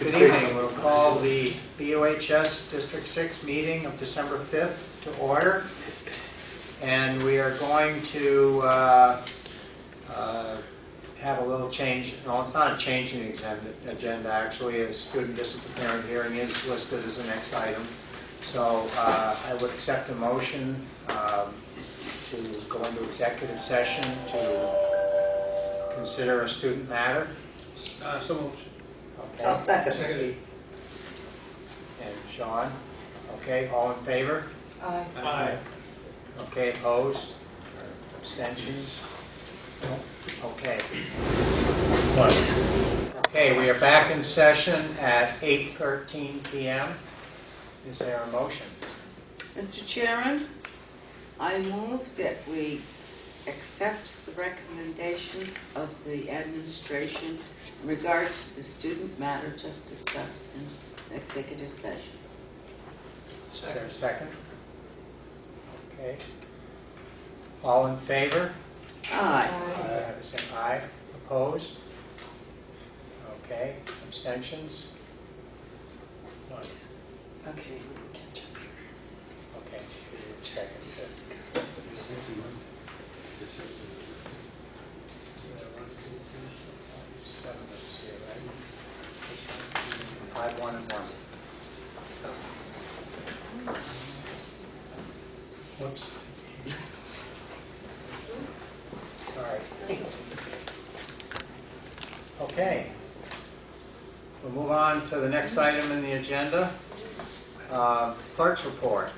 Good evening. We'll call the BOHS District 6 meeting of December 5th to order. And we are going to have a little change. No, it's not a change in the agenda. Actually, a student disciplinary hearing is listed as the next item. So I would accept a motion to go into executive session to consider a student matter. So moved. Okay. I'll second. And Sean. Okay, all in favor? Aye. Aye. Okay, opposed? Or abstentions? Okay. Okay, we are back in session at 8:13 p.m. Is there a motion? Mr. Chairman, I move that we accept the recommendations of the administration in regards to the student matter just discussed in executive session. Is there a second? Okay. All in favor? Aye. Aye. Opposed? Okay. Abstentions? One. Okay, we'll catch up here. Okay. Second. Seven of us here, right? 5, 1, and 1. Whoops. Sorry. Okay. We'll move on to the next item in the agenda. Clerk's report.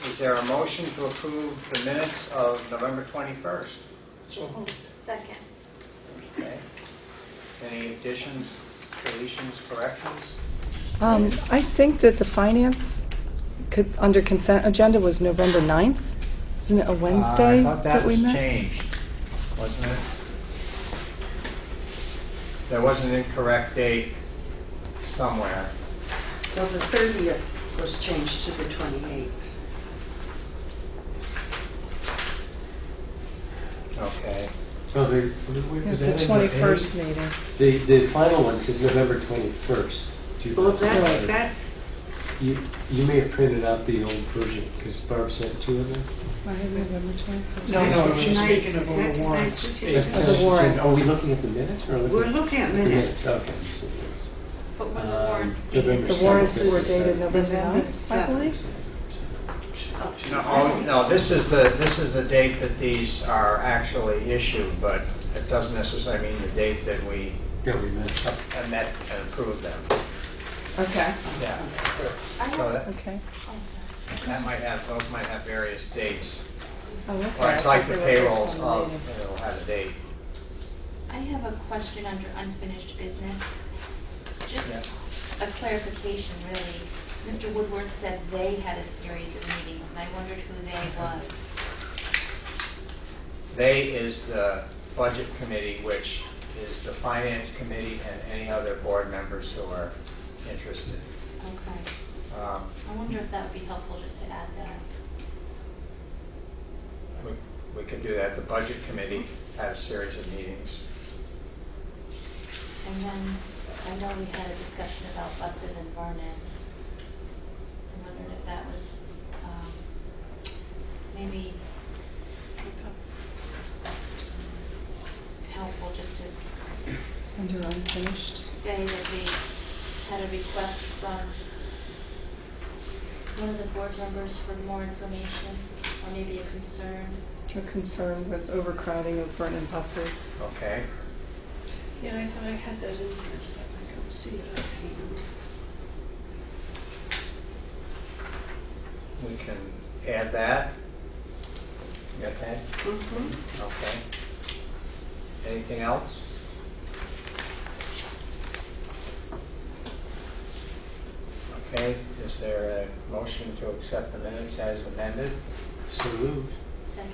Is there a motion to approve the minutes of November 21st? Second. Okay. Any additions, deletions, corrections? I think that the finance under consent agenda was November 9th. Isn't it a Wednesday I thought that we was met? changed, wasn't it? There was an incorrect date somewhere. Well, the 30th was changed to the 28th. Okay. Oh, It's the 21st meeting. The final one says November 21st. Well, 2005. that's You may have printed out the old version because Barb sent 2 of them. I have November 21st. No, she's tonight's, speaking of is all that the warrants. tonight's agenda? Of the warrants. Are we looking at the minutes or We're looking at the minutes. Okay. But when the warrants dated. November The warrants 7th. were dated November November 9th, I believe. No, this is the date that these are actually issued, but it doesn't necessarily mean the date that we Yeah, we met. met and approved them. Okay. Yeah. I So have, that, Okay. those might have various dates. Oh, okay. Well, it's I like thought the they were based payrolls on the of, meeting. it'll have a date. I have a question under unfinished business. Just Yeah. a clarification, really. Mr. Woodworth said they had a series of meetings, and I wondered who they was. They is the budget committee, which is the finance committee and any other board members who are interested. Okay. Um, I wonder if that would be helpful just to add that. We could do that. The budget committee had a series of meetings. And then I know we had a discussion about buses in Vernon. I wondered if that was maybe helpful just to Under unfinished. say that we had a request from one of the board members for more information, or maybe a concern. A concern with overcrowding of Vernon buses. Okay. Yeah, I thought I had that in there, but I don't see it offhand. We can add that. You got that? Mm-hmm. Okay. Anything else? Okay. Is there a motion to accept the minutes as amended? So moved. Second.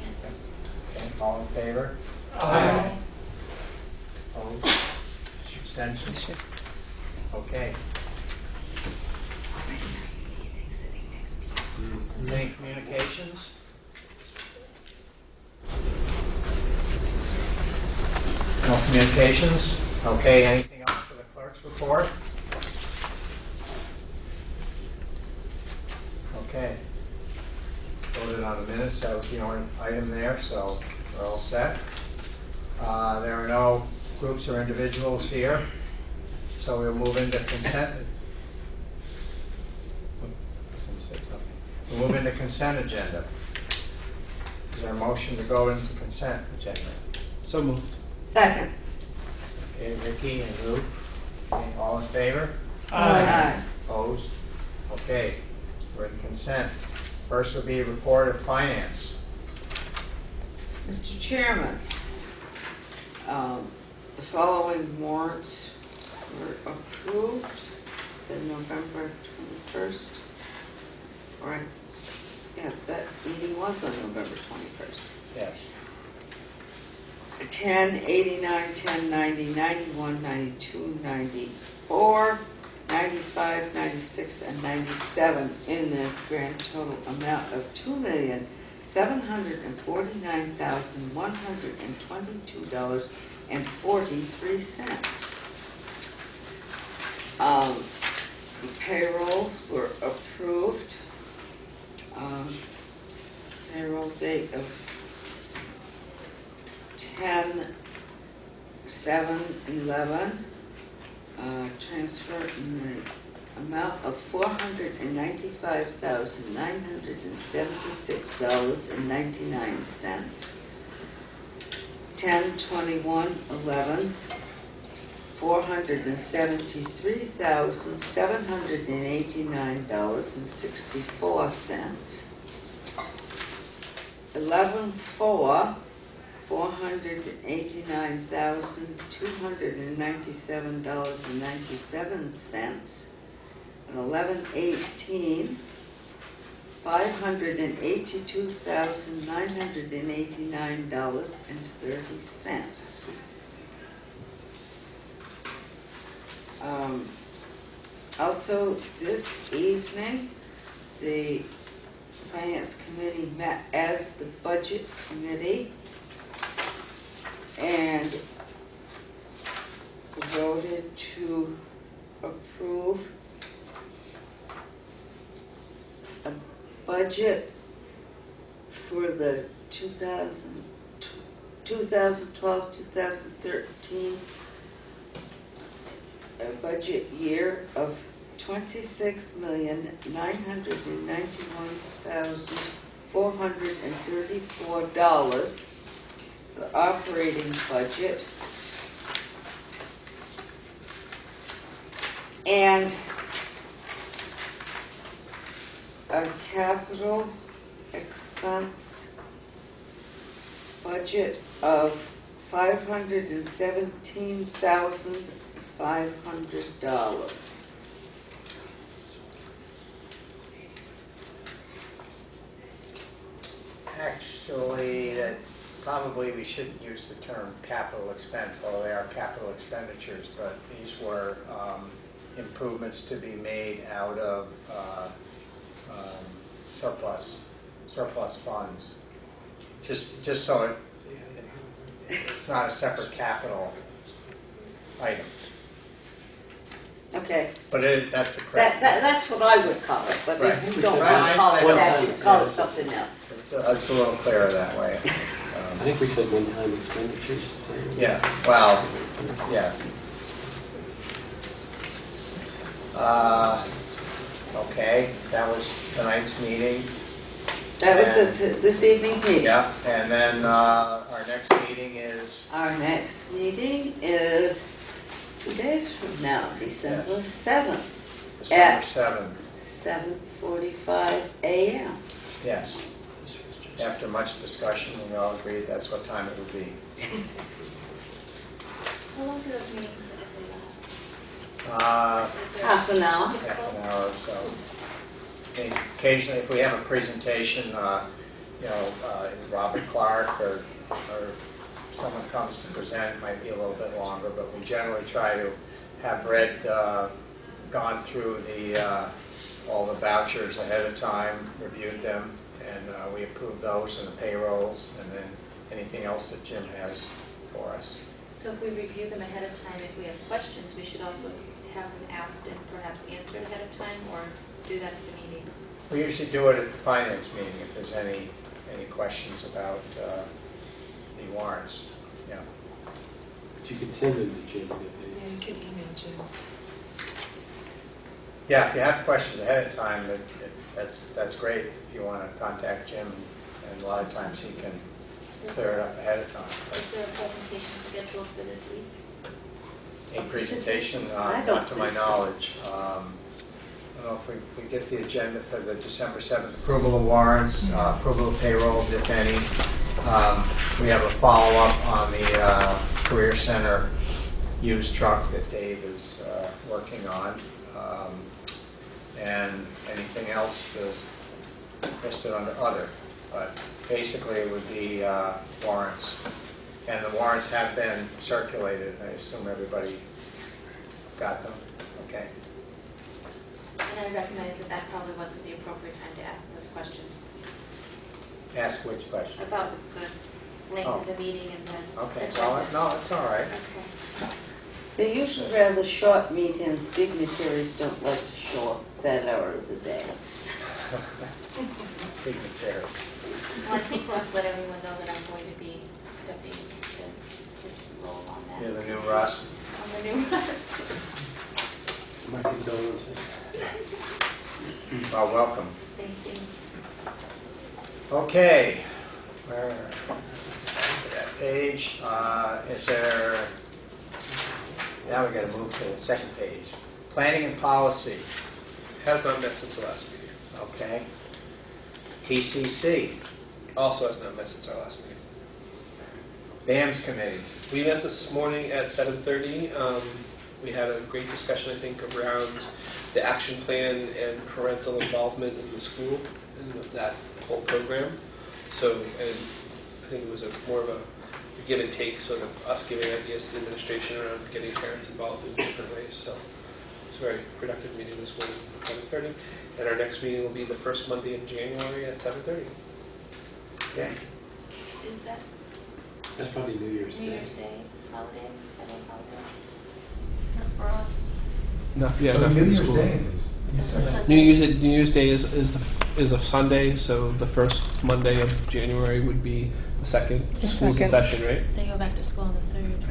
Okay. All in favor? Aye. Opposed? Abstentions? Okay. Any communications? No communications? Okay, anything else for the clerk's report? Okay. Voted on the minutes, that was the only item there, so we're all set. There are no groups or individuals here, so we'll move into consent. Someone said something. We'll move into consent agenda. Is there a motion to go into consent agenda? So moved. Second. Okay, Vicki and Ruth, okay, all in favor? Aye. Opposed? Okay, we're in consent. First will be a report of finance. Mr. Chairman, the following warrants were approved, the November 21st, or, yes, that meeting was on November 21st. Yes. 10, 89, 10, 90, 91, 92, 94, 95, 96, and 97 in the grand total amount of $2,749,122.43. The payrolls were approved. Payroll date of 10/7/11. Transfer in the amount of $495,976.99. 10/21/11, $473,789.64. 11/4, $489,297.97, and 11/18, $582,989.30. Also, this evening, the Finance Committee met as the Budget Committee and voted to approve a budget for the 2012-2013 budget year of $26,991,434. The operating budget, and a capital expense budget of $517,500. Actually, that probably we shouldn't use the term capital expense, although they are capital expenditures, but these were improvements to be made out of surplus funds. Just so it's not a separate capital item. Okay, But that's the correct. that's what I would call it, but Right. if you don't Right. want to call I it don't that, you think call so. it something else. It's a little clearer that way. I think we said one-time expenditures. So Yeah, well, yeah. Okay, that was tonight's meeting. That was this evening's meeting. Yeah, and then our next meeting is, Our next meeting is 2 days from now, December 7th, December At- 7th. 7:45 a.m. Yes, after much discussion, we all agreed that's what time it would be. How long do those meetings typically last? Is there- Half an hour. Half an hour or so. And occasionally, if we have a presentation, Robert Clark or someone comes to present, it might be a little bit longer, but we generally try to have Brett gone through all the vouchers ahead of time, reviewed them, and we approve those and the payrolls, and then anything else that Jim has for us. So if we review them ahead of time, if we have questions, we should also have them asked and perhaps answered ahead of time, or do that at the meeting? We usually do it at the finance meeting if there's any questions about the warrants. Yeah. But you could send them to Jim. Yeah, you can email Jim. Yeah, if you have questions ahead of time, that's great. If you want to contact Jim, and a lot of times he can clear it up ahead of time. Is there a presentation scheduled for this week? A presentation, I don't not to my think so. knowledge. I don't know if we get the agenda for the December 7th approval of warrants, approval of payrolls, if any. We have a follow-up on the Career Center used truck that Dave is working on. And anything else listed under other. But basically it would be warrants. And the warrants have been circulated. I assume everybody got them? Okay. And I recognize that that probably wasn't the appropriate time to ask those questions Ask which question? about the length of the meeting and the Okay, agenda. well, no, it's all right. Okay. They're usually rather short meetings. Dignitaries don't like to show up that hour of the day. Dignitaries. Well, I think Russ let everyone know that I'm going to be stepping into this role on that. You're the new Russ. On the new Russ. My condolences. Well, welcome. Thank you. Okay. Where? To that page. Is there? Now we got to move to the second page. Planning and policy. Has not met since the last meeting. Okay. TCC. Also has not met since our last meeting. BAMS committee. We met this morning at 7:30. We had a great discussion, I think, around the action plan and parental involvement in the school and that whole program. So, and I think it was more of a give and take, sort of us giving ideas to the administration around getting parents involved in different ways. So it's a very productive meeting this morning at 7:30. And our next meeting will be the first Monday in January at 7:30. Okay. Is that That's probably New Year's New Day. Year's Day holiday? Federal holiday? Not for us. No, yeah, Oh, not for New the Year's school. Day is. That's a Sunday. New Year's Day is a Sunday, so the first Monday of January would be the second The school second. session, right? They go back to school on the 3rd.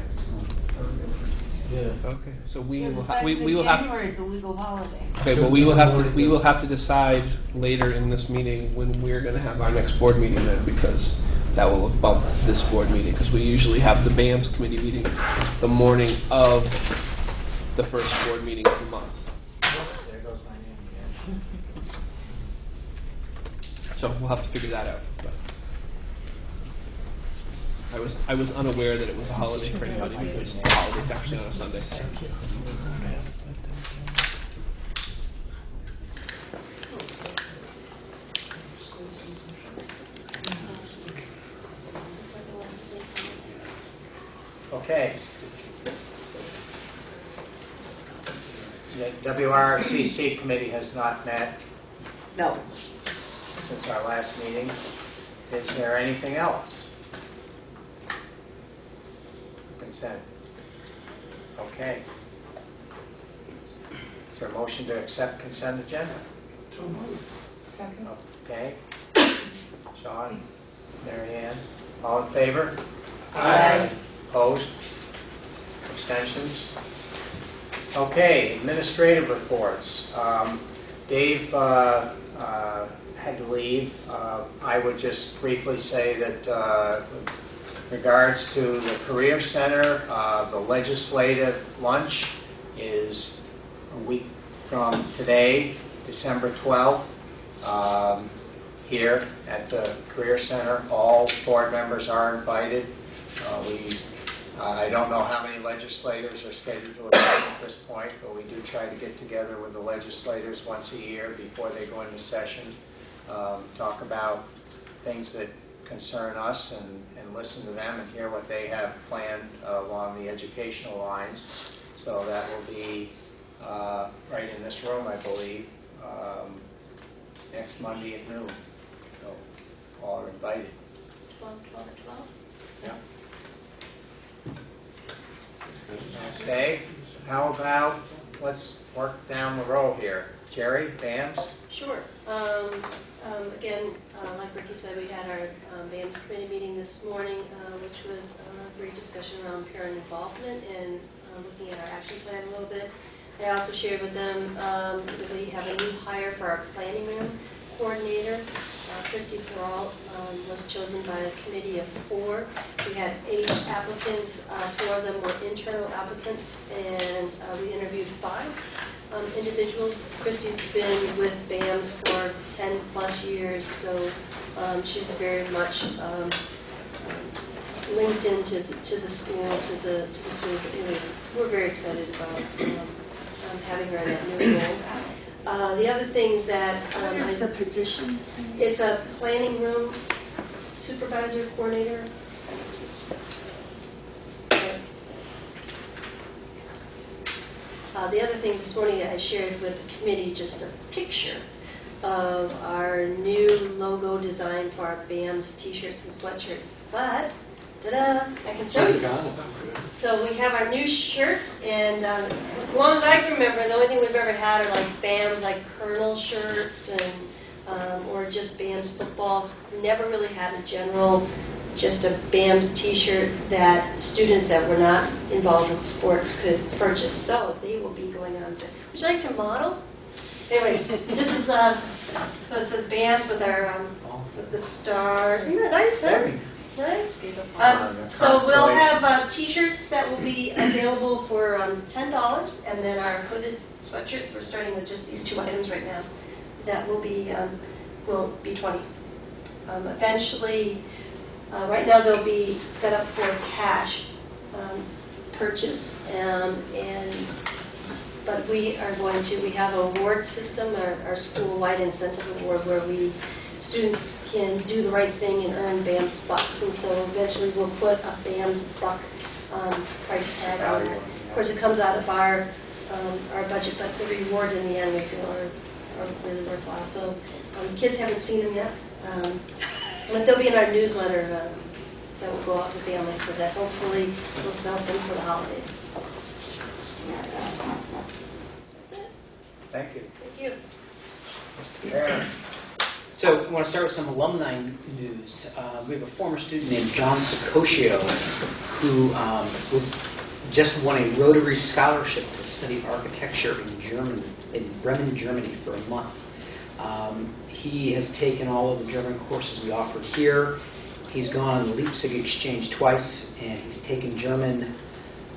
Yeah. Okay, so we Yeah, will the we 2nd will of have January is a legal holiday. okay, but we will have to decide later in this meeting when we're going to have our next board meeting then, because that will have bumped this board meeting, because we usually have the BAMS committee meeting the morning of the first board meeting of the month. Oops, there goes my name again. So we'll have to figure that out. But I was unaware that it was a holiday for anybody, because the holiday's actually on a Sunday. Okay. The WRCC committee has not met No. since our last meeting. Is there anything else? Consent. Okay. Is there a motion to accept consent agenda? Second. Okay. Sean, Mary Ann, all in favor? Aye. Opposed? Abstentions? Okay, administrative reports. Dave had to leave. I would just briefly say that with regards to the Career Center, the legislative lunch is a week from today, December 12th, here at the Career Center. All board members are invited. I don't know how many legislators are scheduled to attend at this point, but we do try to get together with the legislators once a year before they go into session, talk about things that concern us and listen to them and hear what they have planned along the educational lines. So that will be right in this room, I believe, next Monday at noon. So all are invited. 12 at 12? Yeah. Okay, how about, let's work down the row here. Jerry, BAMS? Sure. Again, like Ricky said, we had our BAMS committee meeting this morning, which was a great discussion around parent involvement and looking at our action plan a little bit. I also shared with them that we have a new hire for our planning room coordinator. Christy Peralt was chosen by a committee of 4. We had 8 applicants. 4 of them were internal applicants, and we interviewed 5 individuals. Christy's been with BAMS for 10 plus years, so she's very much linked into the school, to the student community. We're very excited about having her in that new role. The other thing that What is the position? it's a planning room supervisor coordinator. The other thing this morning I shared with the committee just a picture of our new logo design for our BAMS t-shirts and sweatshirts. But, ta-da, I can show you. So we have our new shirts, and as long as I can remember, the only thing we've ever had are like BAMS, like Colonel shirts, and or just BAMS football. We never really had a general, just a BAMS t-shirt that students that were not involved with sports could purchase. So they will be going on sale. Would you like to model? Anyway, this is, so it says BAMS with our, with the stars. Isn't that nice, huh? Nice. So we'll have t-shirts that will be available for $10, and then our hooded sweatshirts, we're starting with just these 2 items right now, that will be $20. Eventually, right now they'll be set up for cash purchase, but we are going to, we have an award system, our school-wide incentive award, where students can do the right thing and earn BAMS bucks, and so eventually we'll put a BAMS buck price tag on it. Of course, it comes out of our budget, but the rewards in the end we feel are really worthwhile. So kids haven't seen them yet, but they'll be in our newsletter that will go out to families, so that hopefully we'll sell some for the holidays. That's it. Thank you. Thank you. Mr. Barron? So I want to start with some alumni news. We have a former student named John Sicoscio who just won a Rotary Scholarship to study architecture in Bremen, Germany for a month. He has taken all of the German courses we offered here. He's gone on the Leipzig exchange twice, and he's taken German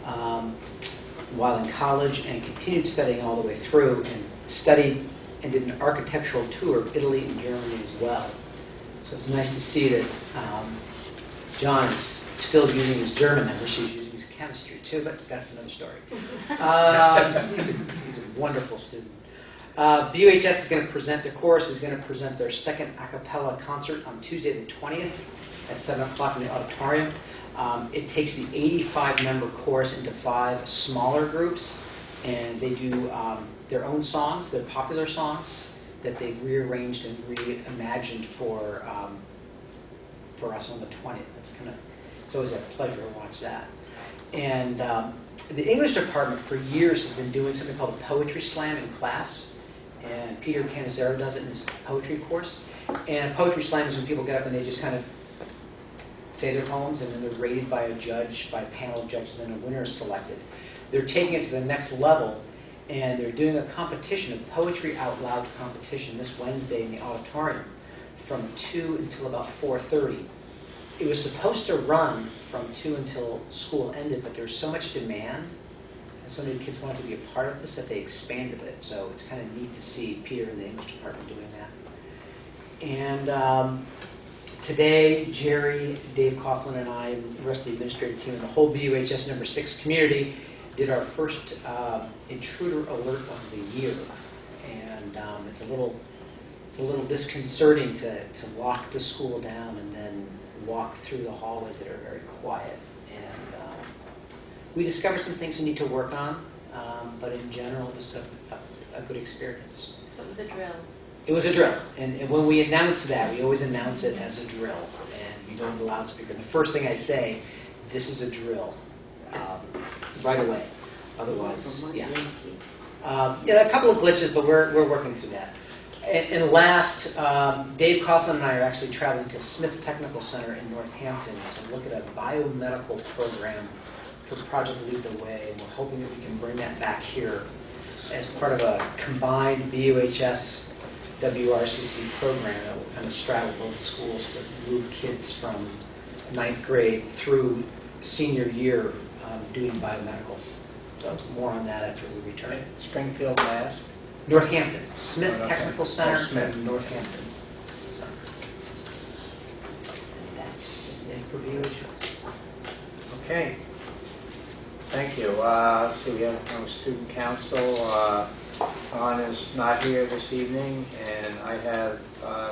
while in college and continued studying all the way through, and studied and did an architectural tour of Italy and Germany as well. So it's nice to see that John is still using his German. I wish he was using his chemistry too, but that's another story. He's a wonderful student. BUHS is going to present their course, is going to present their second a cappella concert on Tuesday the 20th at 7 o'clock in the auditorium. It takes the 85-member chorus into 5 smaller groups, and they do their own songs, their popular songs that they've rearranged and reimagined for us on the 20th. It's always a pleasure to watch that. And the English department for years has been doing something called a poetry slam in class, and Peter Canizero does it in his poetry course. And poetry slam is when people get up and they just kind of say their poems, and then they're rated by a judge, by a panel of judges, and a winner is selected. They're taking it to the next level, and they're doing a competition, a poetry out loud competition this Wednesday in the auditorium from 2 until about 4:30. It was supposed to run from 2 until school ended, but there's so much demand, and so many kids wanted to be a part of this that they expanded it. So it's kind of neat to see Peter in the English department doing that. And today, Jerry, Dave Coughlin, and I, and the rest of the administrative team, and the whole BUHS number 6 community did our first intruder alert of the year. And it's a little disconcerting to lock the school down and then walk through the hallways that are very quiet. And we discovered some things we need to work on, but in general, just a good experience. So it was a drill. It was a drill, and when we announce that, we always announce it as a drill, and we go to the loudspeaker. And the first thing I say, this is a drill. right away. Otherwise, yeah. Yeah, a couple of glitches, but we're working through that. And last, Dave Coughlin and I are actually traveling to Smith Technical Center in Northampton to look at a biomedical program for Project Lead the Way, and we're hoping that we can bring that back here as part of a combined BUHS WRCC program that will kind of straddle both schools to move kids from 9th grade through senior year doing biomedical. So more on that after we return. Springfield, Mass. Northampton, Smith Oh, Technical okay. Center Oh, Smith. in Northampton. So, that's it for BUHS. Okay. Thank you. Let's see, we have no student council. Ron is not here this evening, and I have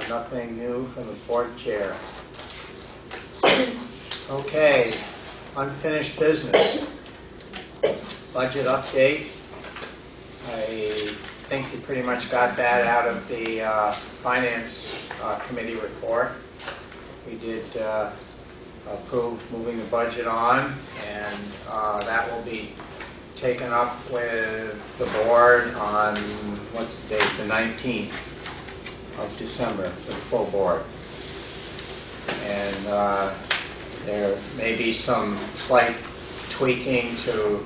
nothing new from the board chair. Okay, unfinished business. Budget update. I think you pretty much got that out of the Finance Committee report. We did approve moving the budget on, and that will be taken up with the board on, what's the date, the 19th of December, for the full board. And there may be some slight tweaking to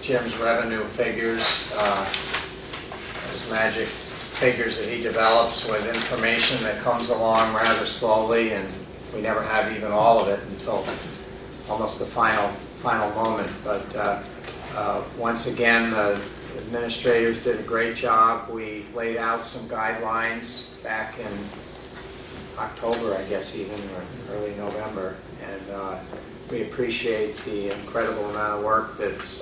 Jim's revenue figures, those magic figures that he develops with information that comes along rather slowly, and we never have even all of it until almost the final moment. But once again, the administrators did a great job. We laid out some guidelines back in October, I guess even, or early November, and we appreciate the incredible amount of work that's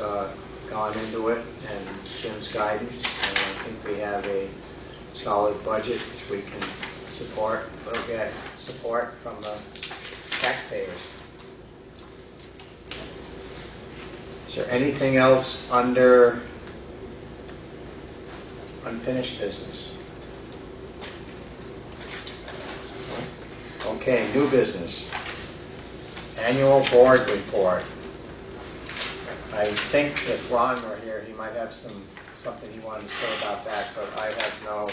gone into it and Jim's guidance, and I think we have a solid budget which we can support. We'll get support from the taxpayers. Is there anything else under unfinished business? Okay, new business. Annual board report. I think if Ron were here, he might have something he wanted to say about that, but I have no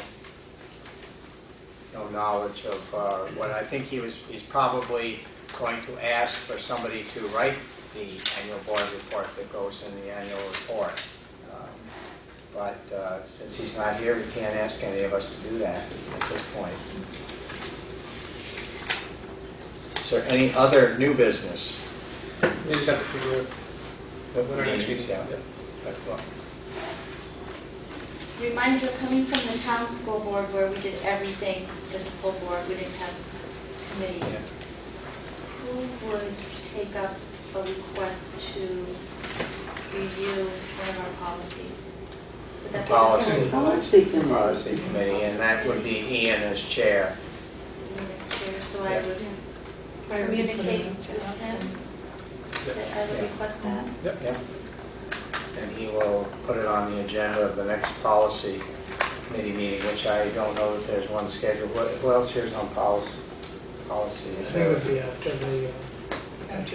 knowledge of what. I think he's probably going to ask for somebody to write the annual board report that goes in the annual report. But since he's not here, we can't ask any of us to do that at this point. Is there any other new business? We just have to figure out what our next meeting is. Yeah, that's all. Reminder, coming from the town school board where we did everything as a full board, we didn't have committees. Who would take up a request to review one of our policies? Would that be Policy. Policy Committee, and that would be Ian as chair. Ian as chair, so I Yeah. would communicate with him that I would request that. Yeah. And he will put it on the agenda of the next policy committee meeting, which I don't know if there's one scheduled. Who else here is on policy? Policy. I Is think it there? would be after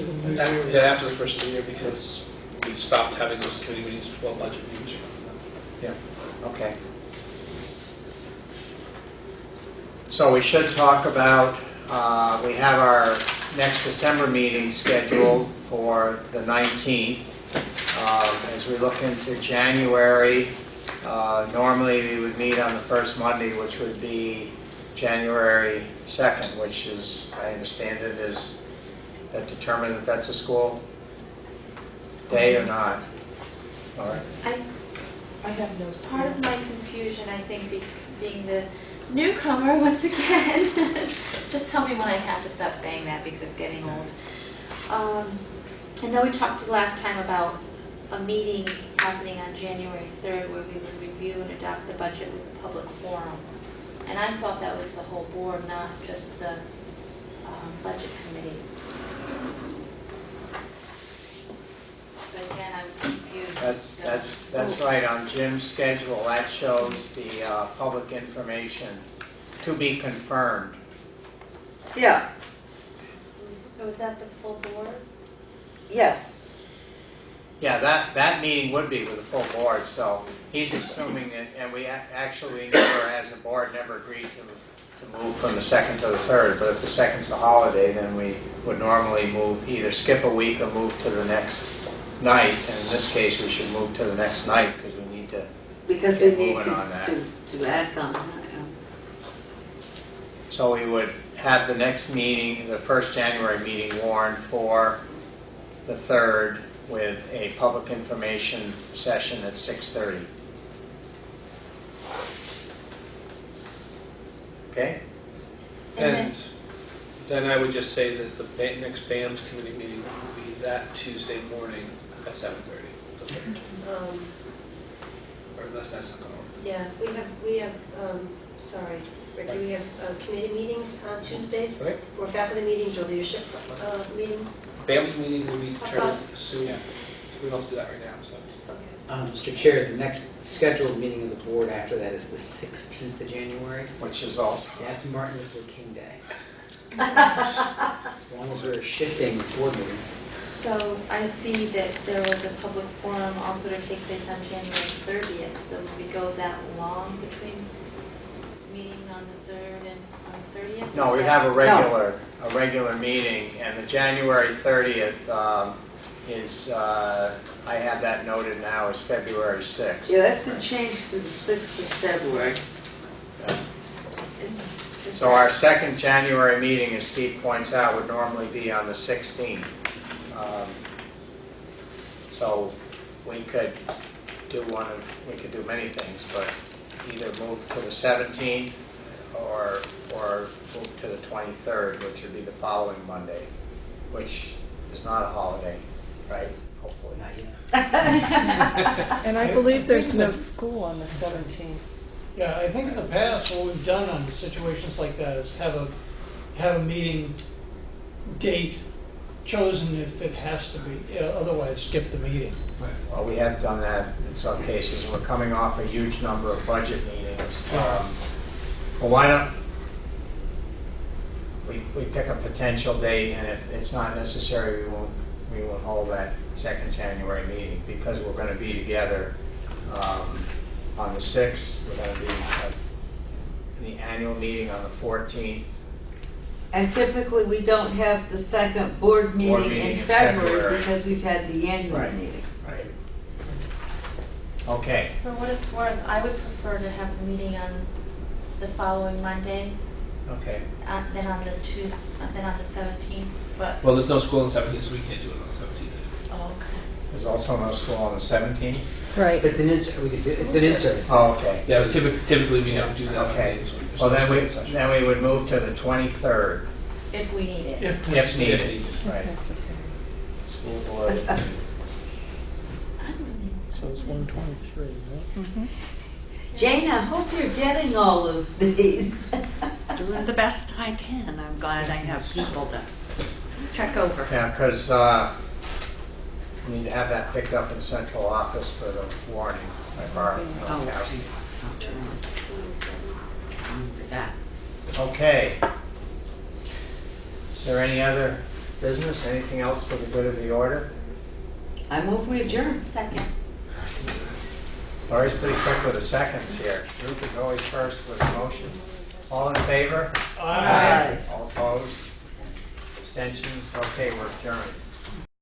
the new After, year. after the first of the year, because we stopped having those committee meetings while budget meetings. Yeah, okay. So we should talk about, we have our next December meeting scheduled for the 19th. As we look into January, normally we would meet on the first Monday, which would be January 2nd, which is, I understand it, is that determined if that's a school day or not? All right. I have no Part of my confusion, I think, being the newcomer once again, just tell me when I have to stop saying that because it's getting old. I know we talked last time about a meeting happening on January 3rd where we would review and adopt the budget with a public forum. And I thought that was the whole board, not just the budget committee. But again, I was confused. That's right, on Jim's schedule, that shows the public information to be confirmed. Yeah, So is that the full board? yes. Yeah, that meeting would be with the full board, so he's assuming that, and we actually never, as a board, never agreed to move from the second to the third, but if the second's a holiday, then we would normally move, either skip a week or move to the next night, and in this case, we should move to the next night, because we need to, Because we Get need moving on that. to act on that. so we would have the next meeting, the first January meeting warned for the 3rd, with a public information session at 6:30. Okay? And then I would just say that the next BAMS committee meeting will be that Tuesday morning at 7:30. Or unless that's not going to work. Yeah, we have, sorry, Ricky, we have committee meetings on Tuesdays, Right. or faculty meetings, or leadership meetings. BAMS meeting will be determined soon. We don't have to do that right now, so. Mr. Chair, the next scheduled meeting of the board after that is the 16th of January. Which is also, That's Martin Luther King Day. As long as we're shifting board meetings. So I see that there was a public forum also to take place on January 30th, so would we go that long between meeting on the 3rd and on the 30th? no, we have a regular meeting, and the January 30th is, I have that noted now as February 6th. Yeah, that's been changed to the 6th of February. Is So our second January meeting, as Steve points out, would normally be on the 16th. So we could do we could do many things, but either move to the 17th or move to the 23rd, which would be the following Monday, which is not a holiday, right? Hopefully. Not yet. And I believe there's no school on the 17th. Yeah, I think in the past, what we've done on situations like that is have a meeting date chosen if it has to be, otherwise skip the meeting. Well, we have done that in some cases. We're coming off a huge number of budget meetings. Well, why don't we pick a potential date, and if it's not necessary, we won't hold that second January meeting, because we're going to be together on the 6th. We're going to be in the annual meeting on the 14th. And typically, we don't have the second board meeting in February because we've had the annual Right. meeting. Right. Okay. For what it's worth, I would prefer to have the meeting on the following Monday, Okay. then on the Tuesday, then on the 17th, but, Well, there's no school on the 17th, so we can't do it on the 17th. oh, okay. There's also no school on the 17th? Right. But it's an insert. It's an insert. Oh, okay. Yeah, but typically we don't do that. Okay. There's Well, no then school session. we would move to the 23rd, If we need it. If if needed. needed. Right. Necessary. School board. So it's 123, right? Mhm. Jane, I hope you're getting all of these. Doing the best I can. I'm glad I have people to check over. Yeah, because we need to have that picked up in central office for the warning by Barbara. Oh, see. Not too long. Remember that. Okay. Is there any other business, anything else for the good of the order? I move we adjourn. Second. Lori's pretty quick with the seconds here. Ruth is always first with the motions. All in favor? Aye. All opposed? Abstentions? Okay, we're adjourned.